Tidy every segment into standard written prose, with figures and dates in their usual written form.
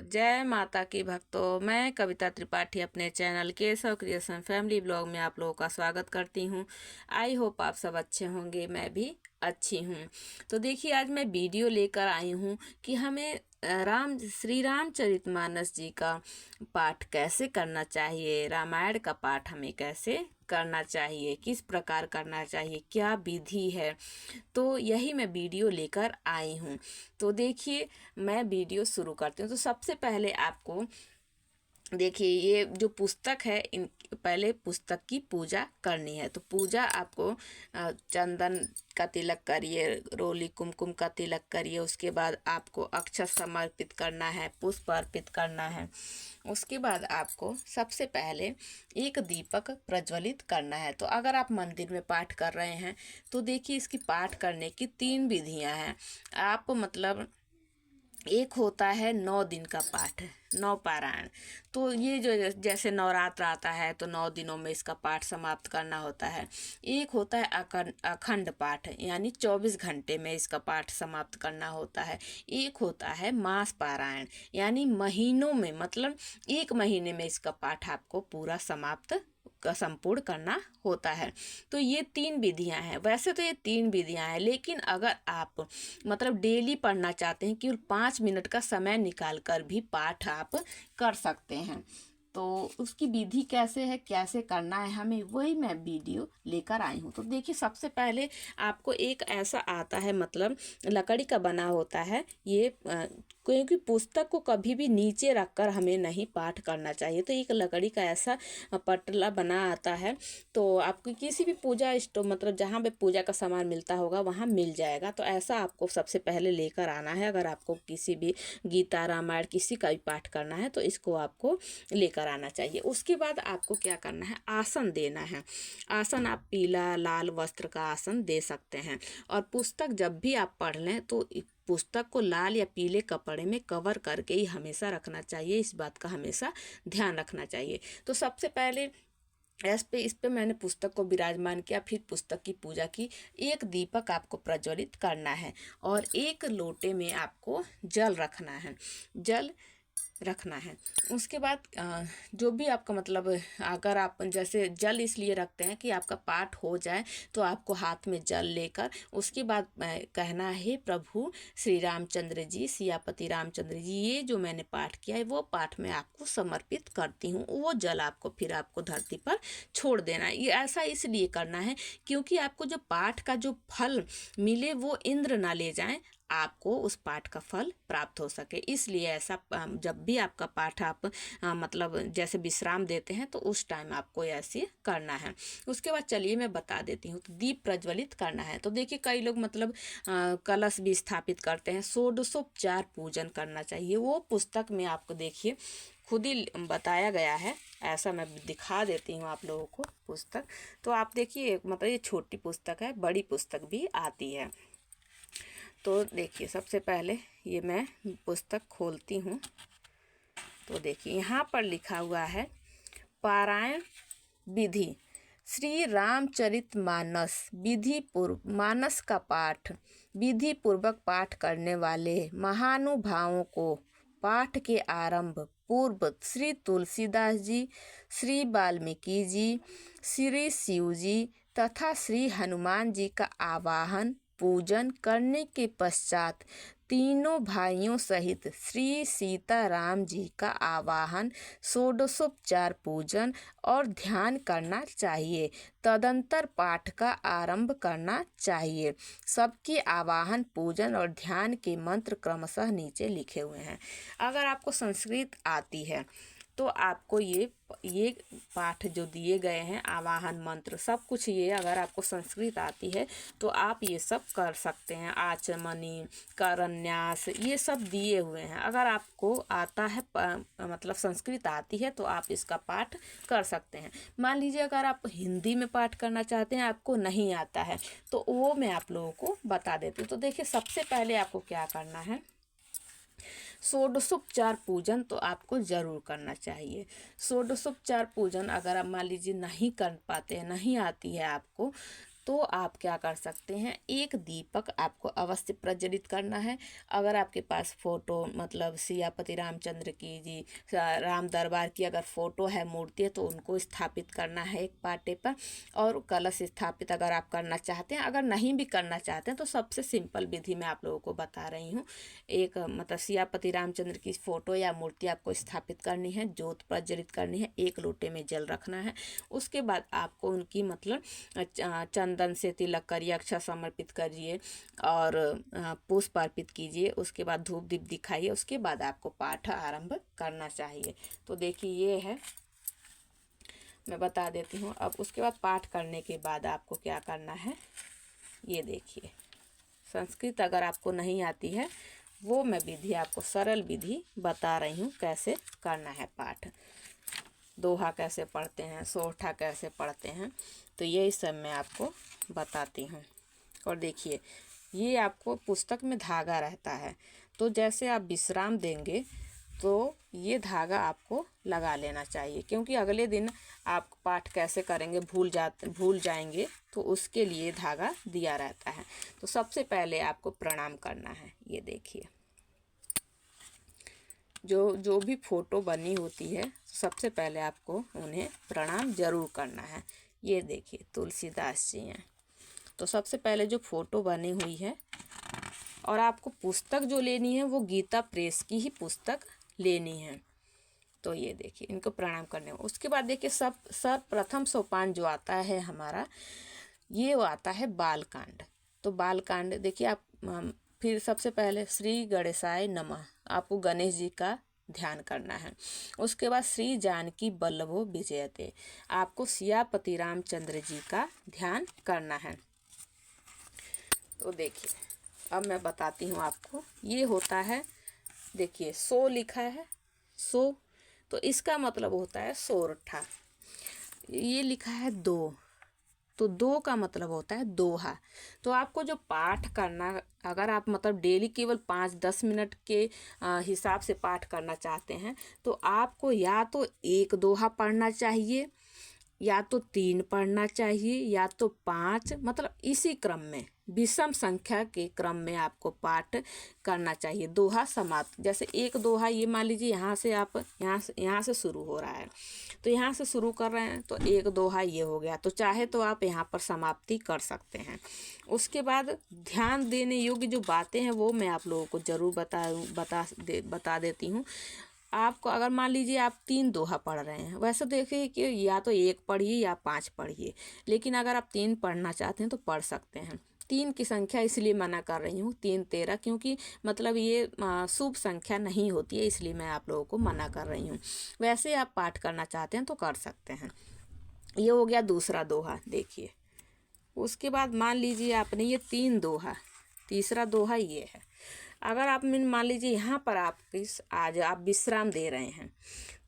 जय माता की भक्तों। मैं कविता त्रिपाठी अपने channel Keshav creation family blog में आप लोगों का स्वागत करती हूं। आई होप आप सब अच्छे होंगे, मैं भी अच्छी हूं। तो देखिए, आज मैं वीडियो लेकर आई हूं कि हमें श्री रामचरितमानस जी का पाठ कैसे करना चाहिए, रामायण का पाठ हमें कैसे करना चाहिए, किस प्रकार करना चाहिए, क्या विधि है। तो यही मैं वीडियो लेकर आई हूँ। तो देखिए, मैं वीडियो शुरू करती हूँ। तो सबसे पहले आपको देखिए, ये जो पुस्तक है, इन पहले पुस्तक की पूजा करनी है। तो पूजा आपको चंदन का तिलक करिए, रोली कुमकुम का तिलक करिए। उसके बाद आपको अक्षत समर्पित करना है, पुष्प अर्पित करना है। उसके बाद आपको सबसे पहले एक दीपक प्रज्वलित करना है। तो अगर आप मंदिर में पाठ कर रहे हैं तो देखिए, इसकी पाठ करने की 3 विधियां हैं। आप मतलब एक होता है 9 दिन का पाठ, 9 पारायण। तो ये जो जैसे नवरात्र आता है तो 9 दिनों में इसका पाठ समाप्त करना होता है। एक होता है अखंड पाठ, यानी 24 घंटे में इसका पाठ समाप्त करना होता है। एक होता है मास पारायण, यानी महीनों में, मतलब 1 महीने में इसका पाठ आपको पूरा समाप्त संपूर्ण करना होता है। तो ये 3 विधियां हैं। वैसे तो ये 3 विधियां हैं, लेकिन अगर आप मतलब डेली पढ़ना चाहते हैं, केवल 5 मिनट का समय निकाल कर भी पाठ आप कर सकते हैं। तो उसकी विधि कैसे है, कैसे करना है हमें, वही मैं वीडियो लेकर आई हूँ। तो देखिए, सबसे पहले आपको एक ऐसा आता है, मतलब लकड़ी का बना होता है ये, क्योंकि पुस्तक को कभी भी नीचे रखकर हमें नहीं पाठ करना चाहिए। तो एक लकड़ी का ऐसा पटला बना आता है। तो आपको किसी भी पूजा स्टोर, मतलब जहाँ पे पूजा का सामान मिलता होगा वहाँ मिल जाएगा। तो ऐसा आपको सबसे पहले लेकर आना है। अगर आपको किसी भी गीता रामायण किसी का भी पाठ करना है तो इसको आपको लेकर आना चाहिए। उसके बाद आपको क्या करना है, आसन देना है। आसन आप पीला लाल वस्त्र का आसन दे सकते हैं। और पुस्तक जब भी आप पढ़ लें तो पुस्तक को लाल या पीले कपड़े में कवर करके ही हमेशा रखना चाहिए। इस बात का हमेशा ध्यान रखना चाहिए। तो सबसे पहले इस पे मैंने पुस्तक को विराजमान किया, फिर पुस्तक की पूजा की। एक दीपक आपको प्रज्वलित करना है और एक लोटे में आपको जल रखना है, जल रखना है। उसके बाद जो भी आपका मतलब, अगर आप जैसे जल इसलिए रखते हैं कि आपका पाठ हो जाए, तो आपको हाथ में जल लेकर उसके बाद कहना है, प्रभु श्री रामचंद्र जी, सियापति रामचंद्र जी, ये जो मैंने पाठ किया है वो पाठ मैं आपको समर्पित करती हूँ। वो जल आपको फिर आपको धरती पर छोड़ देना है। ये ऐसा इसलिए करना है क्योंकि आपको जो पाठ का जो फल मिले वो इंद्र ना ले जाएं, आपको उस पाठ का फल प्राप्त हो सके। इसलिए ऐसा जब भी आपका पाठ आप मतलब जैसे विश्राम देते हैं तो उस टाइम आपको ऐसे करना है। उसके बाद चलिए मैं बता देती हूँ। तो दीप प्रज्वलित करना है। तो देखिए, कई लोग मतलब कलश भी स्थापित करते हैं। षोडशोपचार पूजन करना चाहिए। वो पुस्तक में आपको देखिए खुद ही बताया गया है। ऐसा मैं दिखा देती हूँ आप लोगों को पुस्तक। तो आप देखिए, मतलब ये छोटी पुस्तक है, बड़ी पुस्तक भी आती है। तो देखिए, सबसे पहले ये मैं पुस्तक खोलती हूँ। तो देखिए, यहाँ पर लिखा हुआ है पारायण विधि, श्री रामचरितमानस विधि पूर्व। मानस का पाठ विधि पूर्वक पाठ करने वाले महानुभावों को पाठ के आरंभ पूर्व श्री तुलसीदास जी, श्री वाल्मीकि जी, श्री शिव जी तथा श्री हनुमान जी का आवाहन पूजन करने के पश्चात तीनों भाइयों सहित श्री सीताराम जी का आवाहन, षोडशोपचार पूजन और ध्यान करना चाहिए। तदंतर पाठ का आरंभ करना चाहिए। सबके आवाहन, पूजन और ध्यान के मंत्र क्रमशः नीचे लिखे हुए हैं। अगर आपको संस्कृत आती है तो आपको ये पाठ जो दिए गए हैं, आवाहन मंत्र सब कुछ, ये अगर आपको संस्कृत आती है तो आप ये सब कर सकते हैं। आचमनी, करन्यास, ये सब दिए हुए हैं। अगर आपको आता है मतलब संस्कृत आती है तो आप इसका पाठ कर सकते हैं। मान लीजिए अगर आप हिंदी में पाठ करना चाहते हैं, आपको नहीं आता है, तो वो मैं आप लोगों को बता देती हूँ। तो देखिए, सबसे पहले आपको क्या करना है, षोडशोपचार पूजन तो आपको ज़रूर करना चाहिए। षोडशोपचार पूजन अगर आप मान लीजिए नहीं कर पाते हैं, नहीं आती है आपको, तो आप क्या कर सकते हैं, एक दीपक आपको अवश्य प्रज्वलित करना है। अगर आपके पास फोटो मतलब सियापति रामचंद्र की जी राम दरबार की अगर फोटो है, मूर्ति है, तो उनको स्थापित करना है एक पाटे पर। और कलश स्थापित अगर आप करना चाहते हैं, अगर नहीं भी करना चाहते हैं तो सबसे सिंपल विधि मैं आप लोगों को बता रही हूँ। एक मतलब सियापति रामचंद्र की फोटो या मूर्ति आपको स्थापित करनी है, ज्योत प्रज्वलित करनी है, एक लोटे में जल रखना है। उसके बाद आपको उनकी मतलब चंदन से तिलक करिए, अक्षत समर्पित करिए और पुष्प अर्पित कीजिए। उसके बाद धूप दीप दिखाइए। उसके बाद आपको पाठ आरंभ करना चाहिए। तो देखिए ये है, मैं बता देती हूँ। अब उसके बाद पाठ करने के बाद आपको क्या करना है, ये देखिए। संस्कृत अगर आपको नहीं आती है, वो मैं विधि आपको सरल विधि बता रही हूँ कैसे करना है पाठ। दोहा कैसे पढ़ते हैं, सोरठा कैसे पढ़ते हैं, तो यही सब मैं आपको बताती हूँ। और देखिए ये आपको पुस्तक में धागा रहता है, तो जैसे आप विश्राम देंगे तो ये धागा आपको लगा लेना चाहिए, क्योंकि अगले दिन आप पाठ कैसे करेंगे भूल जाएंगे, तो उसके लिए धागा दिया रहता है। तो सबसे पहले आपको प्रणाम करना है। ये देखिए जो भी फोटो बनी होती है, सबसे पहले आपको उन्हें प्रणाम जरूर करना है। ये देखिए तुलसीदास जी हैं, तो सबसे पहले जो फोटो बनी हुई है, और आपको पुस्तक जो लेनी है वो गीता प्रेस की ही पुस्तक लेनी है। तो ये देखिए इनको प्रणाम करने में। उसके बाद देखिए सब प्रथम सोपान जो आता है हमारा, ये आता है बालकांड। तो बालकांड देखिए आप फिर सबसे पहले श्री गणेशाय नमः, आपको गणेश जी का ध्यान करना है। उसके बाद श्री जानकी वल्लभो विजयते, आपको सियापति रामचंद्र जी का ध्यान करना है। तो देखिए अब मैं बताती हूँ आपको। ये होता है, देखिए सो लिखा है, सो, तो इसका मतलब होता है सोरठा। ये लिखा है दो, तो दो का मतलब होता है दोहा। तो आपको जो पाठ करना, अगर आप मतलब डेली केवल 5-10 मिनट के हिसाब से पाठ करना चाहते हैं, तो आपको या तो एक दोहा पढ़ना चाहिए, या तो 3 पढ़ना चाहिए, या तो 5, मतलब इसी क्रम में विषम संख्या के क्रम में आपको पाठ करना चाहिए। दोहा समाप्त, जैसे एक दोहा ये मान लीजिए यहाँ से आप यहाँ से शुरू हो रहा है, तो यहाँ से शुरू कर रहे हैं, तो एक दोहा ये हो गया, तो चाहे तो आप यहाँ पर समाप्ति कर सकते हैं। उसके बाद ध्यान देने योग्य जो बातें हैं वो मैं आप लोगों को ज़रूर बता देती हूँ। आपको अगर मान लीजिए आप 3 दोहा पढ़ रहे हैं, वैसे देखिए कि या तो 1 पढ़िए या 5 पढ़िए, लेकिन अगर आप 3 पढ़ना चाहते हैं तो पढ़ सकते हैं। 3 की संख्या इसलिए मना कर रही हूँ, 3 13, क्योंकि मतलब ये शुभ संख्या नहीं होती है, इसलिए मैं आप लोगों को मना कर रही हूँ। वैसे आप पाठ करना चाहते हैं तो कर सकते हैं। ये हो गया दूसरा दोहा। देखिए उसके बाद मान लीजिए आपने ये 3 दोहा, तीसरा दोहा ये है। अगर आप मान लीजिए यहाँ पर आप आज आप विश्राम दे रहे हैं,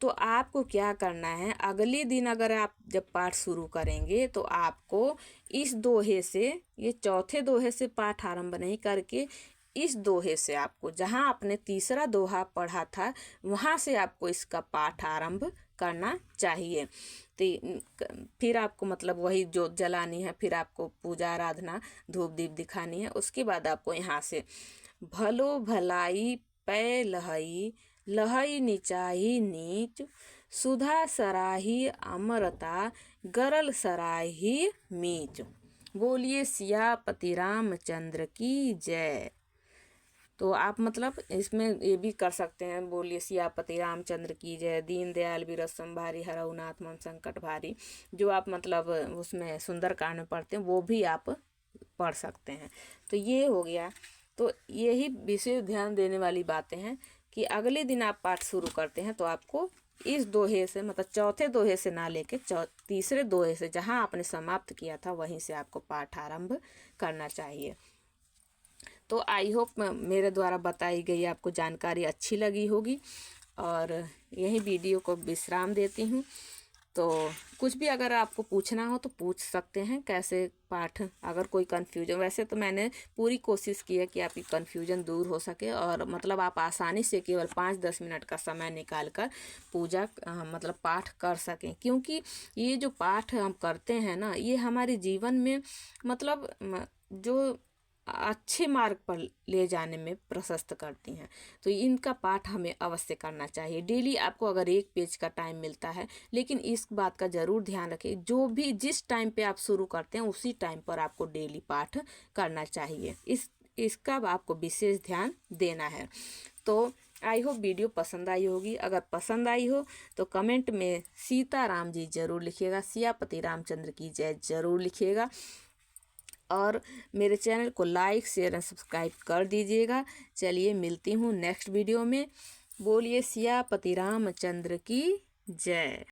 तो आपको क्या करना है, अगले दिन अगर आप जब पाठ शुरू करेंगे तो आपको इस दोहे से, ये चौथे दोहे से पाठ आरंभ नहीं करके इस दोहे से, आपको जहाँ आपने तीसरा दोहा पढ़ा था वहाँ से आपको इसका पाठ आरंभ करना चाहिए। तो फिर आपको मतलब वही जोत जलानी है, फिर आपको पूजा आराधना धूप दीप दिखानी है। उसके बाद आपको यहाँ से भलो भलाई पै लहई, लहई नीचाही नीच, सुधा सराही अमरता, गरल सराही मीच, बोलिए सियापति रामचंद्र की जय। तो आप मतलब इसमें ये भी कर सकते हैं, बोलिए सियापति रामचंद्र की जय, दीन दयाल विरस संभारी, हरऊ नाथ मम संकट भारी, जो आप मतलब उसमें सुंदरकांड में पढ़ते हैं वो भी आप पढ़ सकते हैं। तो ये हो गया। तो यही विशेष ध्यान देने वाली बातें हैं कि अगले दिन आप पाठ शुरू करते हैं तो आपको इस दोहे से, मतलब चौथे दोहे से ना लेके तीसरे दोहे से जहां आपने समाप्त किया था वहीं से आपको पाठ आरंभ करना चाहिए। तो आई होप मेरे द्वारा बताई गई आपको जानकारी अच्छी लगी होगी, और यही वीडियो को विश्राम देती हूँ। तो कुछ भी अगर आपको पूछना हो तो पूछ सकते हैं, कैसे पाठ, अगर कोई कन्फ्यूजन, वैसे तो मैंने पूरी कोशिश की है कि आपकी कन्फ्यूजन दूर हो सके और मतलब आप आसानी से केवल 5-10 मिनट का समय निकाल कर पूजा मतलब पाठ कर सकें। क्योंकि ये जो पाठ हम करते हैं ना, ये हमारे जीवन में मतलब जो अच्छे मार्ग पर ले जाने में प्रशस्त करती हैं। तो इनका पाठ हमें अवश्य करना चाहिए। डेली आपको अगर 1 पेज का टाइम मिलता है, लेकिन इस बात का ज़रूर ध्यान रखें, जो भी जिस टाइम पे आप शुरू करते हैं उसी टाइम पर आपको डेली पाठ करना चाहिए। इसका आपको विशेष ध्यान देना है। तो आई होप वीडियो पसंद आई होगी। अगर पसंद आई हो तो कमेंट में सीताराम जी जरूर लिखिएगा, सियापति रामचंद्र की जय जरूर लिखिएगा। और मेरे चैनल को लाइक शेयर एंड सब्सक्राइब कर दीजिएगा। चलिए मिलती हूँ नेक्स्ट वीडियो में। बोलिए सियापति रामचंद्र की जय।